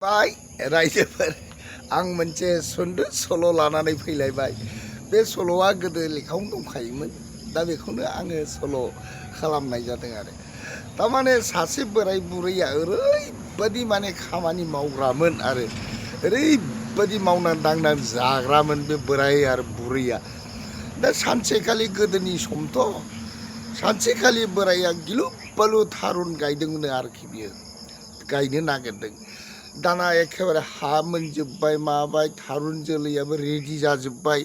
बाय रायजोफोर आं मोनसे सुंद' सल' लानानै फैलायबाय। बे सल'आ गोदो लेखायावनो दंखायोमोन, दा बेखौनो आङो सल' खालामनाय जादों आरो। थारमाने सासे बोराय बुरैया ओरैबायदि माने खामानि मावग्रामोन आरो ओरैबायदि मावनानै दांनानै जाग्रामोन बे बोराय आरो बुरैया। दा सानसेखालि गोदोनि समथ' सानसेखालि बोराया गिलु बालु थारुन गायदोंमोन आरोखि बियो गायनो नागिरदों। दाना एखेबारे हा मोनजोब्बाय माबाय थारुन जोलैयाबो रेडि जाजोब्बाय।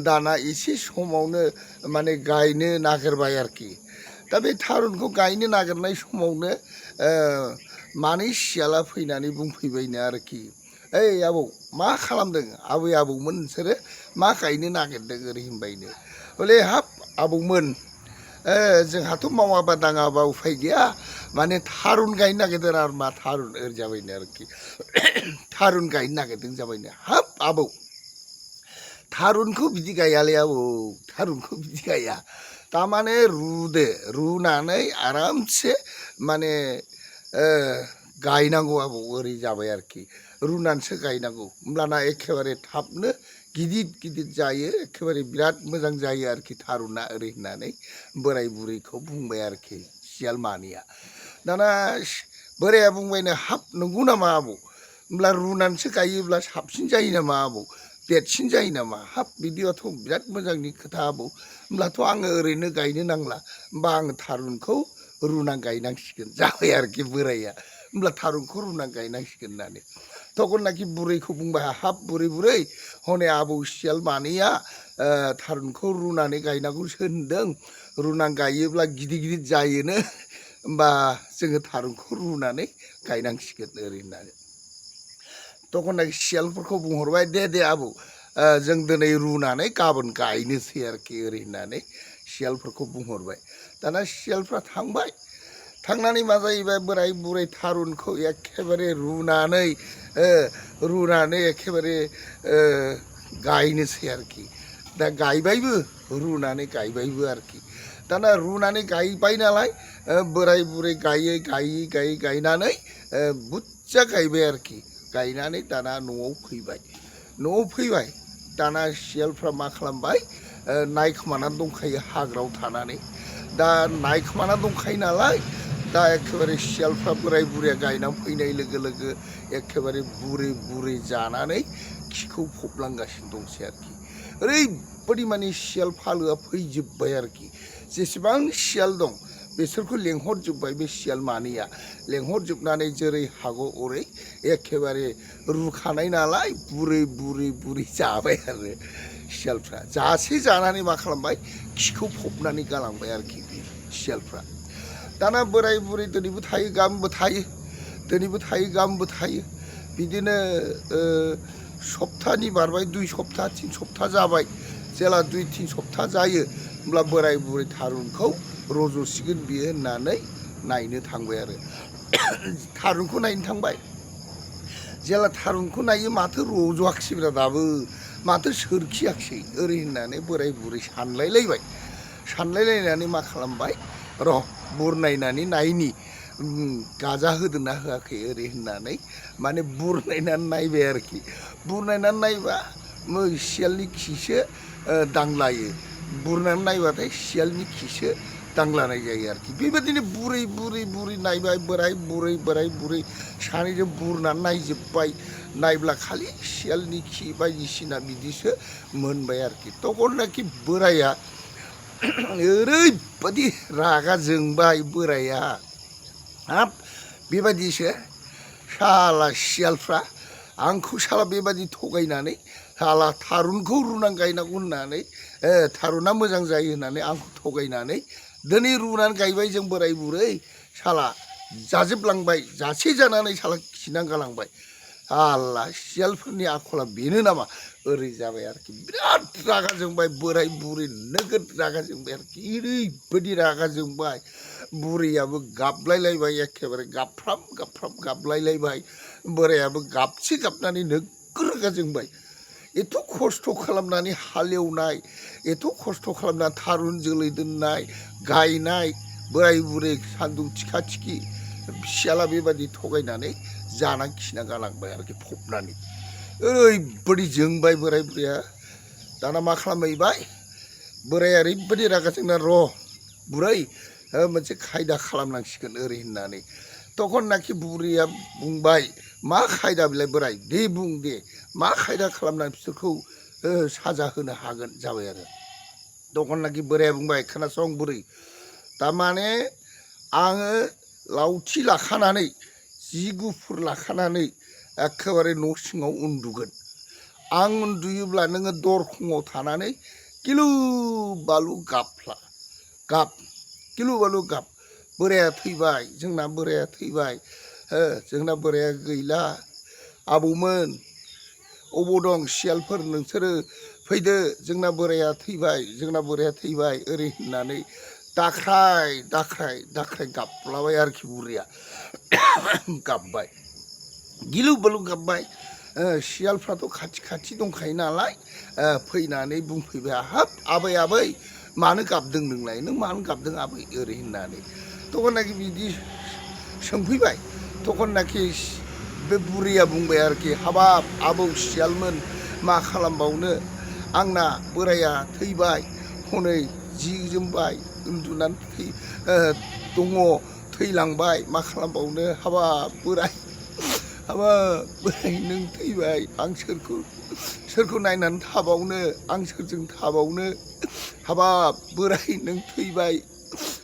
दाना एसे समावनो माने गायनो नागिरबाय आरोखि। दा बे थारुनखौ गायनो नागिरनाय समावनो मानै सियाला फैनानै बुंफैबायनो आरोखि, ओइ आबौ मा खालामदों? आबै आबौमोन नोंसोरो मा गायनो नागिरदों ओरै होनबायनो। हले हाब आबौमोन, जोंहाथ' मावाबा दाङाबा उफाय गैया, माने थारुन गायनो नागिरदों आरो मा थारुन ओरै जाबायनो आरोखि। थारुन गायनो नागिरदों जाबायनो। हाब आबौ थारुनखौ बिदि गायालै आबौ, थारुनखौ बिदि गाया। थारमाने रुनानै आरामसे माने गायनांगौ आबौ ओरै जाबाय आरोखि। रुनानैसो गायनांगौ, होमब्लाना एखेबारे थाबनो गिदिर गिदिर जायो, एखेबारे बिराद मोजां जायो आरोखि थारुना ओरै होननानै बोराय बुरैखौ बुंबाय आरोखि सियाल मानैया। दाना बोराया बुंबायनो, हाब नंगौ नामा आबौ? होमब्ला रुनानैसो गायोब्ला साबसिन जायो नामा आबौ? देरसिन जायो नामा? हाब बिदिबाथ' बिराद मोजांनि खोथा आबौ। होमब्लाथ' आङो ओरैनो गायनो नांला, होमबा आङो थारुनखौ रुनानै गायनांसिगोन जाबाय आरोखि बोराया। होमब्ला थारुनखौ रुनानै गायनांसिगोन होननानै तखननाखि बुरैखौ बुंबाय, हाब बुरै हनै आबौ सियाल मानैया थारुनखौ रुनानै गायनांगौसो होनदों, रुनानै गायोब्ला गिदिर गिदिर जायोनो, होमबा जोङो थारुनखौ रुनानै गायनांसिगोन ओरै होननानै। तखननाखि सियालफोरखौ बुंहरबाय, दे आबौ जों दिनै रुनानै गाबोन गायनोसै आरोखि ओरै होननानै सियालफोरखौ बुंहरबाय। दाना सियालफ्रा थांबाय, थांनानै मा जाहैबाय, बोराय बुरै थारुनखौ एखेबारे रुनानै एखेबारे गायनोसै आरोखि। दा गायबायबो, रुनानै गायबायबो आरोखि। दाना रुनानै गायबाय नालाय बोराय बुरै गायै गायनानै बुरजा गायबाय आरोखि। गायनानै दाना न'आव फैबाय। दाना सियालफ्रा मा खालामबाय, नायखोमानानै दंखायो हाग्रायाव थानानै। दा नायखोमानानै दंखायो नालाय, दा एखेबारे सियालफ्रा बोराय बुरैया गायनानै फैनाय लोगो लोगो एखेबारे बुरै जानानै खिखौ फबलांगासिनो दंसै आरोखि। ओरैबायदि माने सियाल फालोआ फैजोब्बाय आरोखि। जेसेबां सियाल दं बिसोरखौ लेंहरजोब्बाय बे सियाल मानैया। लेंहरजोबनानै जेरै हागौ ओरै एखेबारे रुखानाय नालाय बुरै जाबाय आरो सियालफ्रा। जासे जानानै मा खालामबाय, खिखौ फबनानै गालांबाय आरोखि बे सियालफ्रा। दाना बोराय बुरै दिनैबो थायो गाबोनबो थायो, दिनैबो थायो गाबोनबो थायो। बिदिनो सप्तानि बारबाय, 2 सप्ता 3 सप्ता जाबाय। जेला 2-3 सप्ता जायो, होमब्ला बोराय बुरै थारुनखौ रज'सिगोन बियो होननानै नायनो थांबाय आरो। थारुनखौ नायनो थांबाय, जेला थारुनखौ नायो माथो रज'आखिसैब्रा दाबो, माथो सोरखियाखिसै ओरै होननानै बोराय बुरै सानलायलायनानै मा खालामबाय, र' बुरनायनानै नायनि गाजा होदोंना होआखै ओरै होननानै माने बुरनायनानै नायबाय आरोखि। बुरनायनानै नायबा सियालनि खिसो दांलायो, बुरनानै नायबाथाय सियालनि खिसो दांलानाय जायो आरोखि। बेबायदिनो बुरै नायबाय, बोराय बुरै सानैजों बुरनानै नायजोब्बाय। नायब्ला खालि सियालनि खि बायदिसिना बिदिसो मोनबाय आरोखि। तखननाखि बोराया ओरैबायदि रागा जोंबाय बोराया, हाब बेबायदिसो साला सियालफ्रा आंखौ साला बेबायदि थगायनानै साला थारुनखौ रुनानै गायनांगौ होननानै, थारुना मोजां जायो होननानै आंखौ थगायनानै दिनै रुनानै गायबाय जों बोराय बुरै, साला जाजोबलांबाय, जासे जानानै साला खिनानै गालांबाय। साला सियालफोरनि आखला बेनो नामा ओरै जाबाय आरोखि। बिराद रागा जोंबाय बोराय बुरै, नोगोद रागा जोंबाय आरोखि। ओरैबायदि रागा जोंबाय, बुरैयाबो गाबलायलायबाय, एखेबारे गाबफ्राम गाबलायलायबाय। बोरायाबो गाबसे गाबनानै नोगोद रागा जोंबाय। एथ' खस्थ' खालामनानै हालेवनाय, एथ' खस्थ' खालामनानै थारुन जोलै दोननाय गायनाय, बोराय बुरै सान्दुं थिखा थिखि सियाला बेबायदि थगायनानै जाना खिना गालांबाय आरोखि फबनानै ओरैबायदि जोंबाय बोराय बुरैया दाना मा खालामहैबाय बोराया ओरैबायदि रागा जोंना र' बुरै मोनसे खायदा खालामनांसिगोन ओरै होननानै तखननाखि बुरैया बुंबाय मा खायदा बिलाय बोराय दे बुं दे मा खायदा खालामनानै बिसोरखौ साजा होनो हागोन जाबाय आरो तखननाखि बोराया बुंबाय खोनासं बुरै तारमाने आङो लावथि लाखानानै जि गुफुर लाखानानै एखेबारे न' सिङाव उन्दुगोन आं उन्दुयोब्ला नोङो दरखङाव थानानै गिलु बालु गाब गिलु बालु गाब बोराया थैबाय जोंना बोराया थैबाय जोंना बोराया गैला आबौमोन अबाव दं सियालफोर नोंसोरो फैदो जोंना बोराया थैबाय ओरै होननानै दाख्राय गाबलाबाय आरोखि बुरैया गाबबाय गिलु बालु गाबबाय सियालफ्राथ' खाथि दंखायो नालाय फैनानै बुंफैबाय हाब आबै मानो गाबदों नोंलाय नों मानो गाबदों आबै ओरै होननानै तखननाखि बिदि सोंफैबाय तखननाखि बे बुरैया बुंबाय आरोखि हाबाब आबौ सियालमोन मा खालामबावनो आंना बोराया थैबाय हनै जि जोमबाय उन्दुनानै दङ थैलांबाय मा खालामबावनो हाबाब बोराय नों थैबाय आं सोरखौ नायनानै थाबावनो आं सोरजों थाबावनो हाबाब बोराय नों थैबाय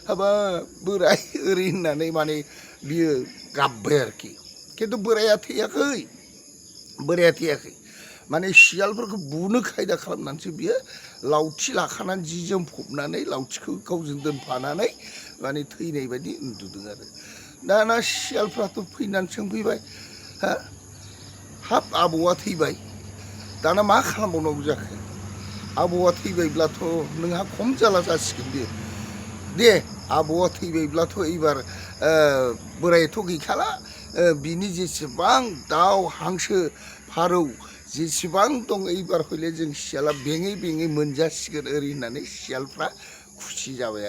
हाबाब बोराय ओरै होननानै माने बियो गाबबाय आरोखि खिन्थु बोराया थैयाखै माने सियालफोरखौ बुनो खायदा खालामनानैसो बियो लावथि लाखानानै जि जोम फबनानै लावथिखौ गावजों दोनफानानै माने थैनाय बायदि उन्दुदों आरो दाना सियालफ्राथ' फैनानै सोंफैबाय हाब आबौआ थैबाय दाना मा खालामबावनांगौ जाखो आबौआ थैबायब्लाथ' नोंहा खम जारला जासिगोन बेयो दे आबौआ थैबायब्लाथ' एबार बोरायथ' गैखाला बिनि जेसेबां दाउ हांसो फारौ जेसेबां दं एबार हयले जों सियाला बेङै मोनजासिगोन ओरै होननानै सियालफ्रा खुसि जाबाय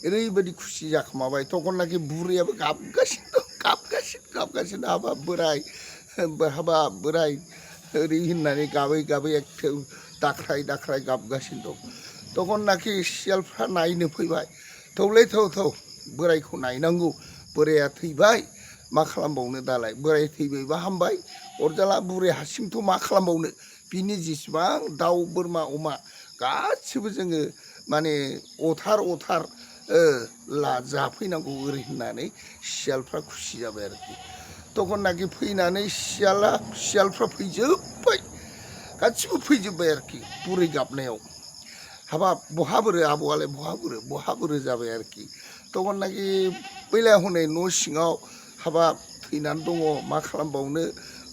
ओरैबायदि खुसि जाखोमाबाय तखननाखि बुरैयाबो गाबगासिनो हाबाब बोराय ओरै होननानै गाबै एखे दाख्राय गाबगासिनो दं तखननाखि सियालफ्रा नायनो फैबाय थौलै थौ बोरायखौ नायनांगौ बोराया थैबाय मा खालामबावनो दालाय बोराय थैबायबा हामबाय अरजाला बुरै हारसिंथ' मा खालामबावनो बिनि जेसेबां दाउ बोरमा अमा गासिबो जोङो माने अथार जाफैनांगौ ओरै होननानै सियालफ्रा खुसि जाबाय आरोखि तखननाखि फैनानै सियालफ्रा फैजोब्बाय गासिबो फैजोब्बाय आरोखि बुरै गाबनायाव हाबाब बहा बोरो आबौआलाय बहा बोरो जाबाय आरोखि तखननाखि बैलाय हनै न' सिङाव हाबाब थैनानै दङ मा खालामबावनो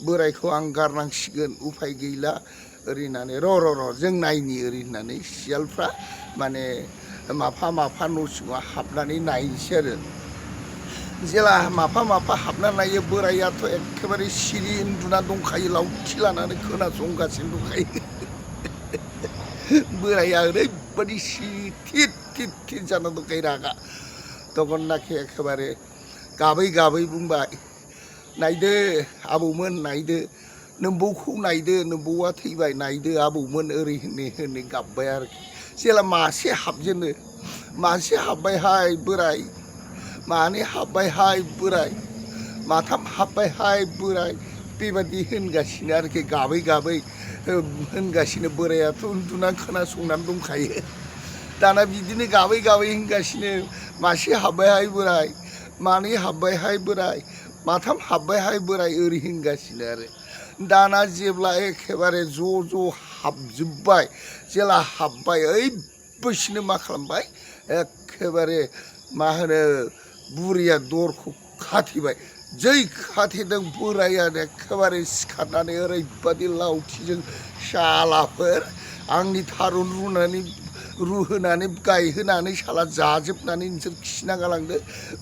बोरायखौ आं गारनांसिगोन उफाय गैला ओरै होननानै र' जों नायनि ओरै होननानै सियालफ्रा माने माफा न' सिङाव हाबनानै नायनोसै आरो जेला माफा हाबना नायो बोरायाथ' एखेबारे सिरि उन्दुना दंखायो लावथि लानानै खोनासंगासिनो दंखायो बोराया ओरैबायदि थित जाना दंखायो रागा तखननाखि एखेबारे गाबै बुंबाय नायदो आबौमोन नायदो नोम्बौखौ नायदो नोम्बौआ थैबाय नायदो आबौमोन ओरै होनै गाबबाय आरोखि जेला मासे हाबबायहाय बोराय मानै हाबबायहाय बोराय माथाम हाबबायहाय बोराय बेबायदि होनगासिनो आरोखि गाबै होनगासिनो बोरायाथ' उन्दुनानै खोनासंनानै दंखायो दाना बिदिनो गाबै होनगासिनो मासे हाबबायहाय बोराय मानै हाबबायहाय बोराय माथाम हाबबायहाय बोराय ओरै होनगासिनो आरो दाना जेब्ला एखेबारे ज' हाबजोब्बाय जेला हाबबाय बैसिनो मा खालामबाय एखेबारे मा होनो बुरैया दरखौ खाथेबाय जै खाथेदों बोराया एखेबारे सिखारनानै ओरैबादि लावथिजों शालाफोर आंनि थारुन रुहोनानै गायहोनानै शाला जाजोबनानै नोंसोर खिना गालांदो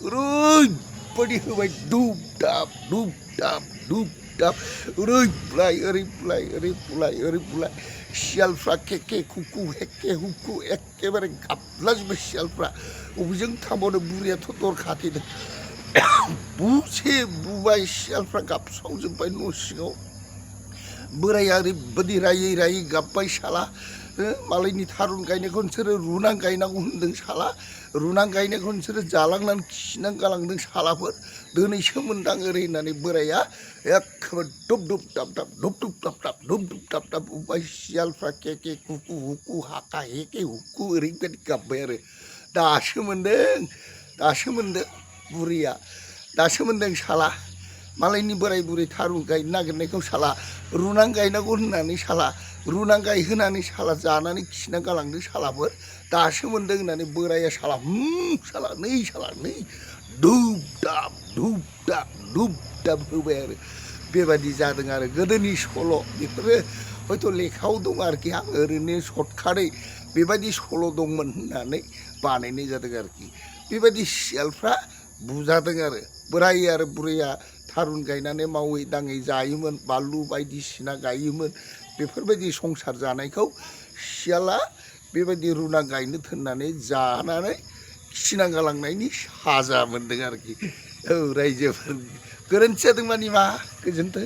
ओरैबायदि होबाय दुब दाब ओरै बुलाय सियालफ्रा केके कुकु हेके हुकु एखेबारे गाबलाजोब्बाय सियालफ्रा बबेजों थांबावनो बुरैयाथ' दर खाथेदों बुसे बुबाय सियालफ्रा गाबस्रावजोब्बाय न' सिङाव बोराया ओरैबायदि रायै रायै गाबबाय साला मालायनि थारुन गायनायखौ नोंसोरो रुनां गायनांगौ होनदों साला रुनां गायनायखौ नोंसोरो जालांनानै खिनानै गालांदों सालाफोर दिनैसो मोनदां ओरै होननानै बोराया एखेबारे दुब दुब दाब दाब दुब दुब दाब दाब दुब दुब दाब दाब बुबाय सियालफ्रा के के कुकु हुकु हाका हेके हुकु ओरैबायदि गाबबाय आरो दासो मोनदों बुरिया दासो मोनदों साला मालायनि बोराय बुरै थारुन गायनो नागिरनायखौ साला रुनां गायनांगौ होननानै साला रुनां गायहोनानै साला जानानै खिना गालांदों सालाफोर दासो मोनदों होननानै बोराया साला साला नै धुप दाब होबाय आरो बेबायदि जादों आरो गोदोनि सल' बेफोरो हयथ' लेखायाव दं आरोखि आं ओरैनो सर्टकाटै बेबायदि सल' दंमोन होननानै बानायनाय जादों आरोखि बेबायदि सियालफ्रा बुजादों आरो बोराय आरो बुरैया थारुन गायनानै मावै दाङै जायोमोन बानलु बायदिसिना गायोमोन बेफोरबायदि संसार जानायखौ सियाला बेबायदि रुना गायनो थोननानै जानानै खिना गालांनायनि साजा मोनदों आरोखि औ रायजोफोर गोरोन्थि जादों मानि मा गोजोन्थों